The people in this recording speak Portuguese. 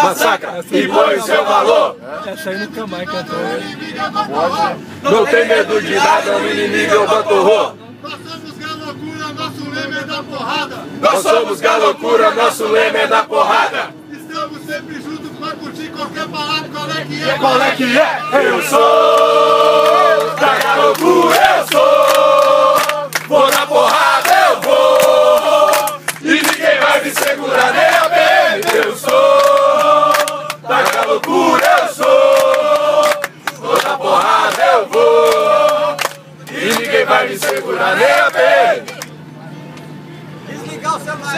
massacra e põe o seu valor. Essa aí nunca mais cantou. Não tem medo de nada, o inimigo eu boto horror. Nós somos Galocura, nosso lema é da porrada. Estamos sempre juntos pra curtir qualquer palavra, qual é que é? Qual é que é? Eu sou da Galocura, eu sou. Vou na porrada, eu vou. E ninguém vai me segurar nem a PM. Eu sou da Galocura, eu sou. Vou na porrada, eu vou. E ninguém vai me segurar nem a PM. desligar o celular.